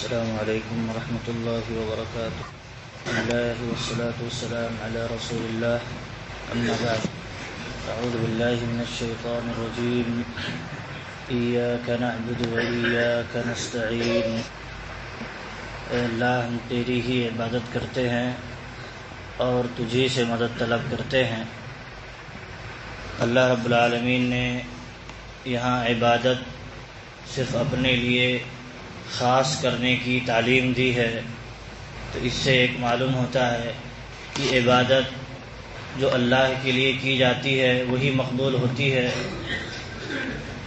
السلام علیکم ورحمۃ اللہ وبرکاتہ. بسم اللہ والصلاة والسلام علی رسول اللہ. اما بعد اعوذ باللہ من الشیطان الرجیم. ایاک نعبد وایاک نستعین. اے اللہ، ہم تیری ہی عبادت کرتے ہیں اور تجھی سے مدد طلب کرتے ہیں. اللہ رب العالمین نے یہاں عبادت صرف اپنے لیے خاص کرنے کی تعلیم دی ہے، تو اس سے ایک معلوم ہوتا ہے کہ عبادت جو اللہ کے لیے کی جاتی ہے وہی مقبول ہوتی ہے.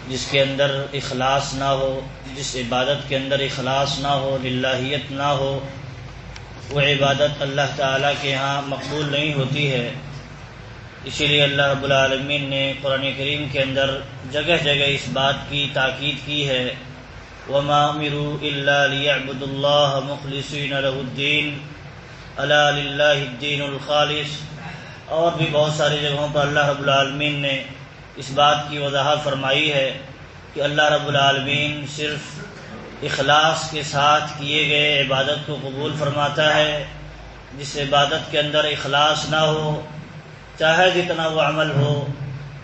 جس کے اندر اخلاص نہ ہو، جس عبادت کے اندر اخلاص نہ ہو، للہیت نہ ہو، وہ عبادت اللہ تعالیٰ کے ہاں مقبول نہیں ہوتی ہے. اسی لیے اللہ رب العالمین نے قرآن کریم کے اندر جگہ جگہ اس بات کی تاکید کی ہے، وَمَا أُمِرُوا إِلَّا لِيَعْبُدُوا اللَّهَ مُخْلِصِينَ لَهُ الدِّينَ أَلَا لِلَّهِ الدِّينُ الْخَالِصُ. اور بھی بہت ساری جگہوں پر اللہ رب العالمین نے اس بات کی وضاحت فرمائی ہے کہ اللہ رب العالمین صرف اخلاص کے ساتھ کیے گئے عبادت کو قبول فرماتا ہے. جس عبادت کے اندر اخلاص نہ ہو، چاہے جتنا وہ عمل ہو،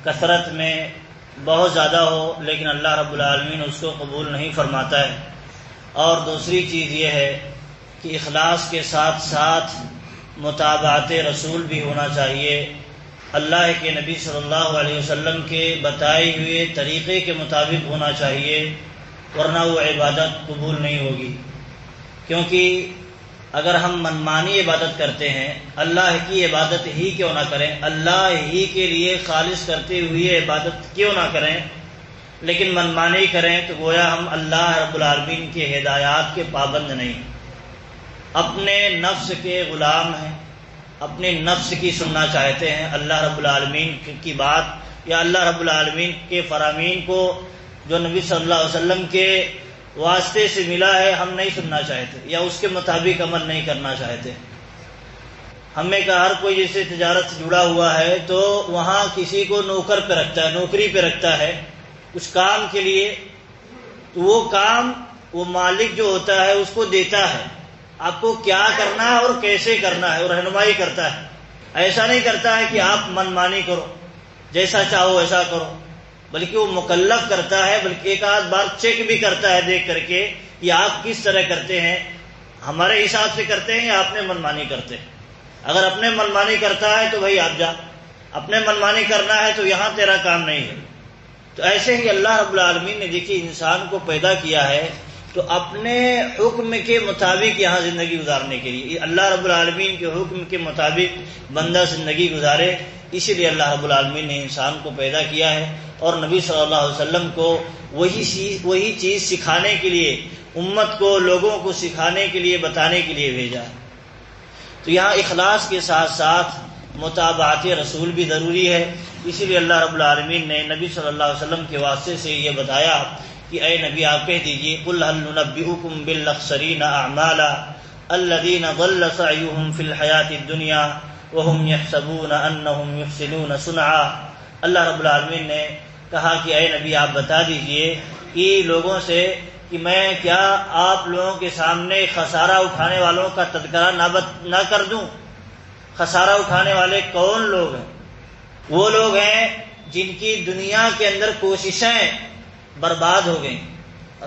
کثرت میں بہت زیادہ ہو، لیکن اللہ رب العالمین اس کو قبول نہیں فرماتا ہے. اور دوسری چیز یہ ہے کہ اخلاص کے ساتھ ساتھ متابعت رسول بھی ہونا چاہیے. اللہ کے نبی صلی اللہ علیہ وسلم کے بتائے ہوئے طریقے کے مطابق ہونا چاہیے، ورنہ وہ عبادت قبول نہیں ہوگی. کیونکہ اگر ہم منمانی عبادت کرتے ہیں، اللہ کی عبادت ہی کیوں نہ کریں، اللہ ہی کے لیے خالص کرتے ہوئے عبادت کیوں نہ کریں، لیکن منمانی کریں، تو گویا ہم اللہ رب العالمین کے ہدایات کے پابند نہیں، اپنے نفس کے غلام ہیں، اپنے نفس کی سننا چاہتے ہیں. اللہ رب العالمین کی بات یا اللہ رب العالمین کے فرامین کو جو نبی صلی اللہ علیہ وسلم کے واسطے سے ملا ہے ہم نہیں سننا چاہتے، یا اس کے مطابق عمل نہیں کرنا چاہتے. ہمیں کا ہر کوئی جیسے تجارت سے جڑا ہوا ہے تو وہاں کسی کو نوکر پہ رکھتا ہے، نوکری پہ رکھتا ہے اس کام کے لیے، تو وہ کام وہ مالک جو ہوتا ہے اس کو دیتا ہے، آپ کو کیا کرنا ہے اور کیسے کرنا ہے، اور رہنمائی کرتا ہے. ایسا نہیں کرتا ہے کہ آپ منمانی کرو، جیسا چاہو ایسا کرو، بلکہ وہ مکلف کرتا ہے، بلکہ ایک آدھ بار چیک بھی کرتا ہے دیکھ کر کے کہ آپ کس طرح کرتے ہیں، ہمارے حساب سے کرتے ہیں یا اپنے منمانی کرتے ہیں. اگر اپنے منمانی کرتا ہے تو بھائی آپ جا، اپنے منمانی کرنا ہے تو یہاں تیرا کام نہیں ہے. تو ایسے ہی اللہ رب العالمین نے دیکھیے انسان کو پیدا کیا ہے تو اپنے حکم کے مطابق یہاں زندگی گزارنے کے لیے، اللہ رب العالمین کے حکم کے مطابق بندہ زندگی گزارے. اسی لیے اللہ رب العالمین نے انسان کو پیدا کیا ہے اور نبی صلی اللہ علیہ وسلم کو وہی چیز سکھانے کے لیے، امت کو، لوگوں کو سکھانے کے لیے، بتانے کے لیے بھیجا ہے. تو یہاں اخلاص کے ساتھ ساتھ متابعت رسول بھی ضروری ہے. اسی لیے اللہ رب العالمین نے نبی صلی اللہ علیہ وسلم کے واسطے سے یہ بتایا کہ اے نبی آپ کہہ دیجئے قُلْ هَلْ نُنَبِّئُكُمْ بِالْأَخْسَرِينَ أَعْمَالًا الَّذِينَ ضَلَّ سَعْيُهُمْ فِي الْحَيَاةِ الدُّنْيَا وَهُمْ يَحْسَبُونَ أَنَّهُمْ يُحْسِنُونَ صُنْعًا. اللہ رب العالمین نے کہا کہ اے نبی آپ بتا دیجئے کہ لوگوں سے کہ میں کیا آپ لوگوں کے سامنے خسارہ اٹھانے والوں کا تذکرہ نہ کر دوں. خسارہ اٹھانے والے کون لوگ ہیں؟ وہ لوگ ہیں جن کی دنیا کے اندر کوششیں برباد ہو گئیں،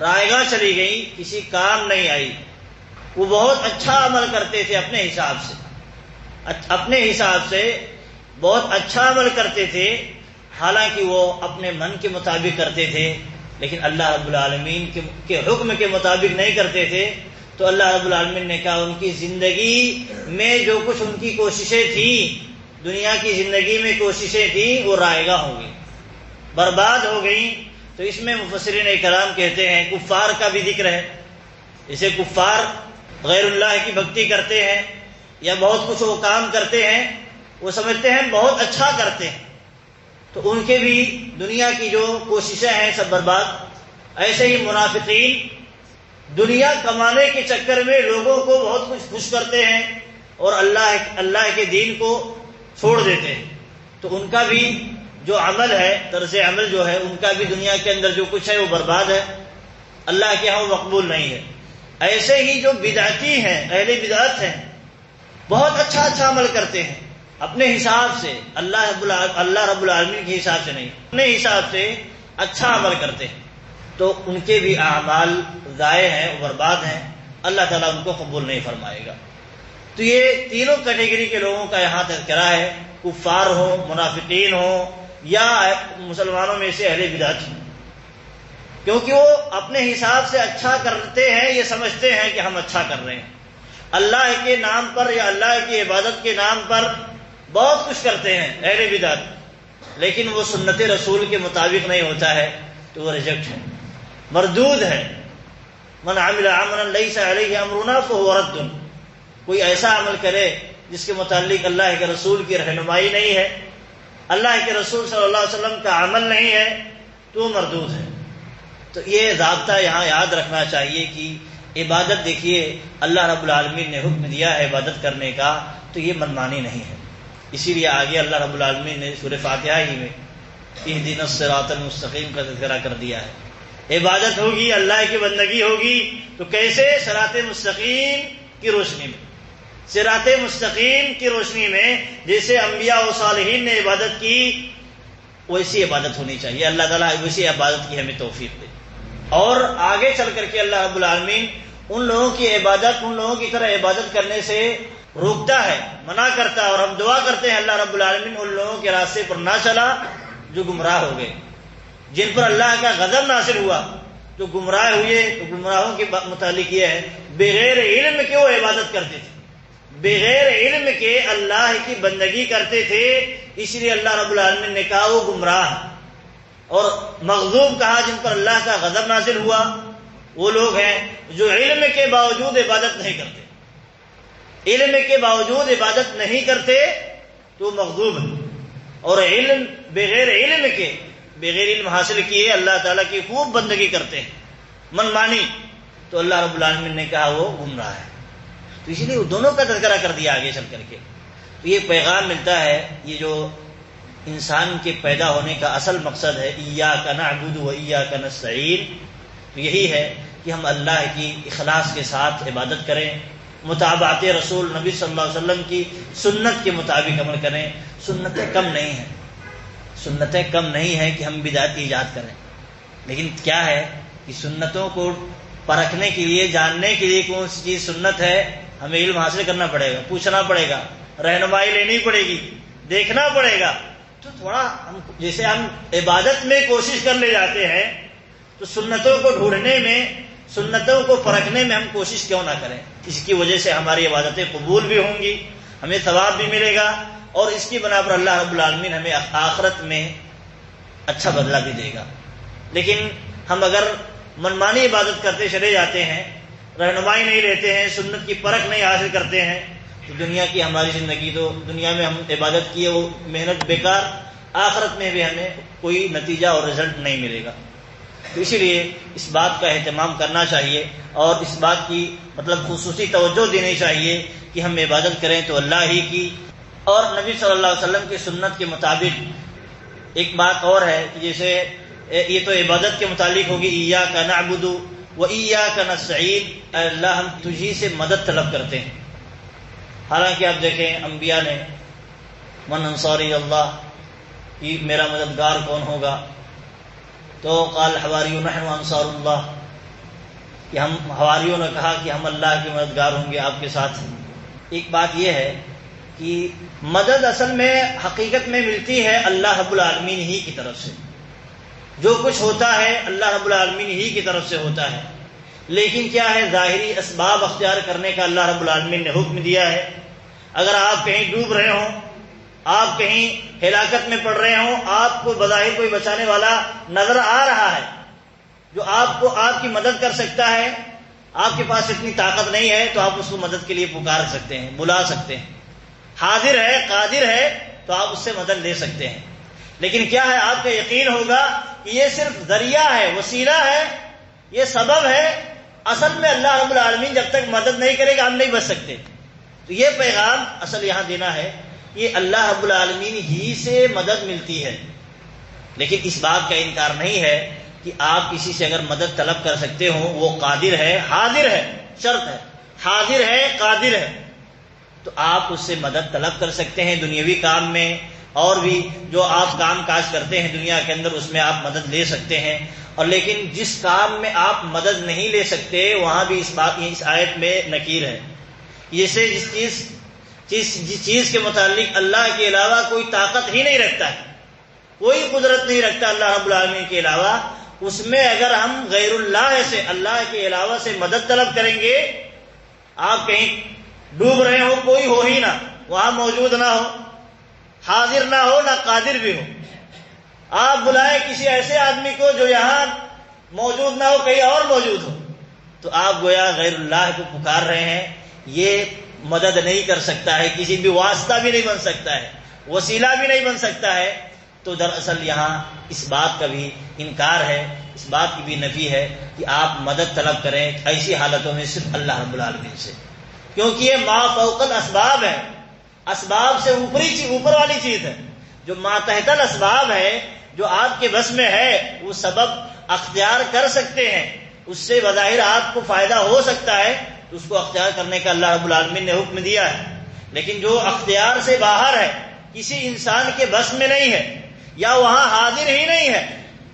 رائے گاہ چلی گئی، کسی کام نہیں آئی. وہ بہت اچھا عمل کرتے تھے، اپنے حساب سے بہت اچھا عمل کرتے تھے، حالانکہ وہ اپنے من کے مطابق کرتے تھے، لیکن اللہ رب العالمین کے حکم کے مطابق نہیں کرتے تھے. تو اللہ رب العالمین نے کہا ان کی زندگی میں جو کچھ ان کی کوششیں تھیں، دنیا کی زندگی میں کوششیں تھیں، وہ رائے گاہ ہو گئی، برباد ہو گئی. تو اس میں مفسرین کرام کہتے ہیں کفار کا بھی ذکر ہے. جیسے کفار غیر اللہ کی بھکتی کرتے ہیں یا بہت کچھ وہ کام کرتے ہیں، وہ سمجھتے ہیں بہت اچھا کرتے ہیں، تو ان کے بھی دنیا کی جو کوششیں ہیں سب برباد. ایسے ہی منافقین دنیا کمانے کے چکر میں لوگوں کو بہت کچھ خوش کرتے ہیں اور اللہ کے دین کو چھوڑ دیتے ہیں. تو ان کا بھی جو عمل ہے، طرز عمل جو ہے، ان کا بھی دنیا کے اندر جو کچھ ہے وہ برباد ہے، اللہ کے ہاں مقبول نہیں ہے. ایسے ہی جو بدعتی ہیں، اہل بدعت ہیں، بہت اچھا عمل کرتے ہیں اپنے حساب سے، اللہ رب العالمین کے حساب سے نہیں، اپنے حساب سے اچھا عمل کرتے ہیں، تو ان کے بھی اعمال ضائع ہیں، برباد ہیں، اللہ تعالیٰ ان کو قبول نہیں فرمائے گا۔ تو یہ تینوں کیٹیگری کے لوگوں کا یہاں تذکرہ ہے، کفار ہوں، منافقین ہوں، یا مسلمانوں میں سے اہل بدعت ہوں، کیونکہ وہ اپنے حساب سے اچھا کرتے ہیں، یہ سمجھتے ہیں کہ ہم اچھا کر رہے ہیں، اللہ کے نام پر یا اللہ کی عبادت کے نام پر بہت کچھ کرتے ہیں اہل بدعت، لیکن وہ سنت رسول کے مطابق نہیں ہوتا ہے تو وہ ریجیکٹ ہے، مردود ہے۔ من عمل عملا لیس علیہ امرنا فہو رد، کوئی ایسا عمل کرے جس کے متعلق اللہ کے رسول کی رہنمائی نہیں ہے، اللہ کے رسول صلی اللہ علیہ وسلم کا عمل نہیں ہے، تو مردود ہے۔ تو یہ ضابطہ یہاں یاد رکھنا چاہیے کہ عبادت، دیکھیے اللہ رب العالمین نے حکم دیا ہے عبادت کرنے کا، تو یہ منمانی نہیں ہے۔ اسی لیے آگے اللہ رب العالمین نے سورہ فاتحہ ہی میں اہدنا الصراط المستقیم کا تذکرہ کر دیا ہے۔ عبادت ہوگی، اللہ کی بندگی ہوگی، تو کیسے؟ صراط مستقیم کی روشنی میں، صراط مستقیم کی روشنی میں، جیسے انبیاء و صالحین نے عبادت کی ویسی عبادت ہونی چاہیے۔ اللہ تعالیٰ ویسی عبادت کی ہمیں توفیق دے، اور آگے چل کر کے اللہ رب العالمین ان لوگوں کی عبادت، ان لوگوں کی طرح عبادت کرنے سے روکتا ہے، منع کرتا ہے، اور ہم دعا کرتے ہیں اللہ رب العالمین ان لوگوں کے راستے پر نہ چلا جو گمراہ ہو گئے، جن پر اللہ کا غضب نازل ہوا، جو گمراہ ہوئے۔ تو گمراہوں کے متعلق یہ ہے بغیر علم کے وہ عبادت کرتے تھے، بغیر علم کے اللہ کی بندگی کرتے تھے، اس لیے اللہ رب العالمین نے کہا وہ گمراہ ہیں۔ اور مغضوب کہا جن پر اللہ کا غضب نازل ہوا، وہ لوگ ہیں جو علم کے باوجود عبادت نہیں کرتے، علم کے باوجود عبادت نہیں کرتے تو مغضوب ہے، اور علم بغیر علم کے، بغیر علم حاصل کیے اللہ تعالیٰ کی خوب بندگی کرتے ہیں منمانی، تو اللہ رب العالمین نے کہا وہ گمراہ ہے۔ تو اسی لیے دونوں کا تذکرہ کر دیا آگے چل کر کے۔ تو یہ پیغام ملتا ہے، یہ جو انسان کے پیدا ہونے کا اصل مقصد ہے، ایاک نعبد و ایاک نستعین، تو یہی ہے کہ ہم اللہ کی اخلاص کے ساتھ عبادت کریں، متابعت رسول نبی صلی اللہ علیہ وسلم کی سنت کے مطابق عمل کریں۔ سنتیں کم نہیں ہیں، سنتیں کم نہیں ہیں کہ ہم بدعت ایجاد کریں، لیکن کیا ہے کہ سنتوں کو پرکھنے کے لیے، جاننے کے لیے کون سی چیز سنت ہے، ہمیں علم حاصل کرنا پڑے گا، پوچھنا پڑے گا، رہنمائی لینی پڑے گی، دیکھنا پڑے گا۔ تو تھوڑا جیسے ہم عبادت میں کوشش کر لے جاتے ہیں، تو سنتوں کو ڈھونڈنے میں، سنتوں کو پرکھنے میں ہم کوشش کیوں نہ کریں؟ اس کی وجہ سے ہماری عبادتیں قبول بھی ہوں گی، ہمیں ثواب بھی ملے گا، اور اس کی بنا پر اللہ رب العالمین ہمیں آخرت میں اچھا بدلہ بھی دے گا۔ لیکن ہم اگر منمانی عبادت کرتے چلے جاتے ہیں، رہنمائی نہیں لیتے ہیں، سنت کی پرکھ نہیں حاصل کرتے ہیں، تو دنیا کی ہماری زندگی، تو دنیا میں ہم عبادت کیے وہ محنت بیکار، آخرت میں بھی ہمیں کوئی نتیجہ اور رزلٹ نہیں ملے گا۔ تو اسی لیے اس بات کا اہتمام کرنا چاہیے، اور اس بات کی خصوصی توجہ دینی چاہیے کہ ہم عبادت کریں تو اللہ ہی کی، اور نبی صلی اللہ علیہ وسلم کی سنت کے مطابق۔ ایک بات اور ہے کہ جیسے یہ تو عبادت کے متعلق ہوگی، ایاک نعبد و ایاک نستعین، اے اللہ ہم تجھی سے مدد طلب کرتے ہیں۔ حالانکہ آپ دیکھیں انبیاء نے من انصاری اللہ، کہ میرا مددگار کون ہوگا، تو قال حواریون نحن انصار اللہ، کہ ہم حواریوں نے کہا کہ ہم اللہ کے مددگار ہوں گے، آپ کے ساتھ۔ ایک بات یہ ہے کہ مدد اصل میں حقیقت میں ملتی ہے اللہ رب العالمین ہی کی طرف سے، جو کچھ ہوتا ہے اللہ رب العالمین ہی کی طرف سے ہوتا ہے، لیکن کیا ہے ظاہری اسباب اختیار کرنے کا اللہ رب العالمین نے حکم دیا ہے۔ اگر آپ کہیں ڈوب رہے ہوں، آپ کہیں ہلاکت میں پڑ رہے ہوں، آپ کو بظاہر کوئی بچانے والا نظر آ رہا ہے جو آپ کو آپ کی مدد کر سکتا ہے، آپ کے پاس اتنی طاقت نہیں ہے، تو آپ اس کو مدد کے لیے پکار سکتے ہیں، بلا سکتے ہیں، حاضر ہے، قادر ہے، تو آپ اس سے مدد لے سکتے ہیں۔ لیکن کیا ہے، آپ کا یقین ہوگا کہ یہ صرف ذریعہ ہے، وسیلہ ہے، یہ سبب ہے، اصل میں اللہ رب العالمین جب تک مدد نہیں کرے گا ہم نہیں بچ سکتے۔ تو یہ پیغام اصل یہاں دینا ہے، یہ اللہ رب العالمین ہی سے مدد ملتی ہے، لیکن اس بات کا انکار نہیں ہے کہ آپ کسی سے اگر مدد طلب کر سکتے ہوں، وہ قادر ہے، حاضر ہے، شرط ہے، حاضر ہے، قادر ہے، تو آپ اس سے مدد طلب کر سکتے ہیں دنیاوی کام میں، اور بھی جو آپ کام کاج کرتے ہیں دنیا کے اندر اس میں آپ مدد لے سکتے ہیں۔ اور لیکن جس کام میں آپ مدد نہیں لے سکتے وہاں بھی اس آیت میں نکیر ہے، جیسے جس چیز کے متعلق اللہ کے علاوہ کوئی طاقت ہی نہیں رکھتا ہے، کوئی قدرت نہیں رکھتا اللہ رب العالمین کے علاوہ، اس میں اگر ہم غیر اللہ سے، اللہ کے علاوہ سے مدد طلب کریں گے، آپ کہیں ڈوب رہے ہو، کوئی ہو ہی نہ، وہاں موجود نہ ہو، حاضر نہ ہو، نہ قادر بھی ہو، آپ بلائیں کسی ایسے آدمی کو جو یہاں موجود نہ ہو، کہیں اور موجود ہو، تو آپ گویا غیر اللہ کو پکار رہے ہیں، یہ مدد نہیں کر سکتا ہے، کسی بھی واسطہ بھی نہیں بن سکتا ہے، وسیلہ بھی نہیں بن سکتا ہے، تو دراصل یہاں اس بات کا بھی انکار ہے، اس بات کی بھی نفی ہے کہ آپ مدد طلب کریں ایسی حالتوں میں صرف اللہ رب العالمین سے، کیونکہ یہ ما فوق الاسباب ہے، اسباب سے اوپر والی چیز ہے، جو ماتحت الاسباب ہے، جو آپ کے بس میں ہے، وہ سبب اختیار کر سکتے ہیں، اس سے بظاہر آپ کو فائدہ ہو سکتا ہے، تو اس کو اختیار کرنے کا اللہ رب العالمین نے حکم دیا ہے، لیکن جو اختیار سے باہر ہے، کسی انسان کے بس میں نہیں ہے، یا وہاں حاضر ہی نہیں ہے،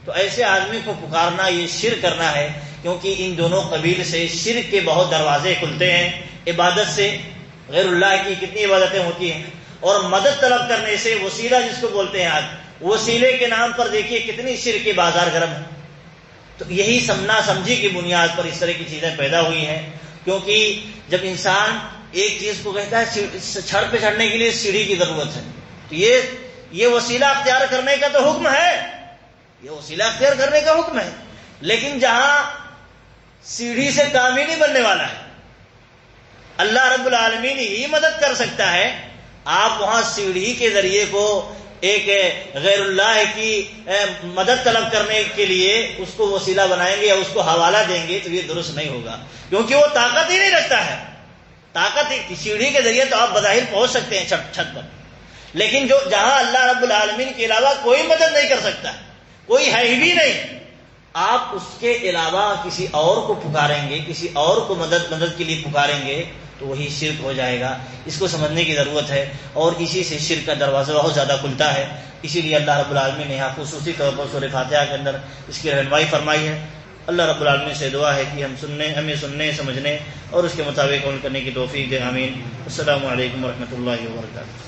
تو ایسے آدمی کو پکارنا یہ شرک کرنا ہے، کیونکہ ان دونوں قبیل سے شرک کے بہت دروازے کھلتے ہیں، عبادت سے غیر اللہ کی کتنی عبادتیں ہوتی ہیں، اور مدد طلب کرنے سے، وسیلہ جس کو بولتے ہیں آج، وسیلے کے نام پر دیکھیے کتنی شرک کے بازار گرم ہے۔ تو یہی سمنا سمجھی کی بنیاد پر اس طرح کی چیزیں پیدا ہوئی ہیں، کیونکہ جب انسان ایک چیز کو کہتا ہے چھڑ پہ چڑھنے کے لیے سیڑھی کی ضرورت ہے، تو یہ وسیلہ اختیار کرنے کا تو حکم ہے، یہ وسیلہ اختیار کرنے کا حکم ہے، لیکن جہاں سیڑھی سے کام ہی نہیں بننے والا ہے، اللہ رب العالمین ہی مدد کر سکتا ہے، آپ وہاں سیڑھی کے ذریعے کو ایک غیر اللہ کی مدد طلب کرنے کے لیے اس کو وسیلہ بنائیں گے یا اس کو حوالہ دیں گے، تو یہ درست نہیں ہوگا، کیونکہ وہ طاقت ہی نہیں رکھتا ہے، طاقت سیڑھی کے ذریعے تو آپ بظاہر پہنچ سکتے ہیں چھت پر، لیکن جہاں اللہ رب العالمین کے علاوہ کوئی مدد نہیں کر سکتا، کوئی ہے بھی نہیں، آپ اس کے علاوہ کسی اور کو پکاریں گے، کسی اور کو مدد کے لیے پکاریں گے، تو وہی شرک ہو جائے گا۔ اس کو سمجھنے کی ضرورت ہے، اور اسی سے شرک کا دروازہ بہت زیادہ کھلتا ہے، اسی لیے اللہ رب العالمین نے یہاں خصوصی طور پر سورہ فاتحہ کے اندر اس کی رہنمائی فرمائی ہے۔ اللہ رب العالمین سے دعا ہے کہ ہمیں سننے، سمجھنے اور اس کے مطابق عمل کرنے کی توفیق دے، آمین۔ السلام علیکم ورحمۃ اللہ وبرکاتہ۔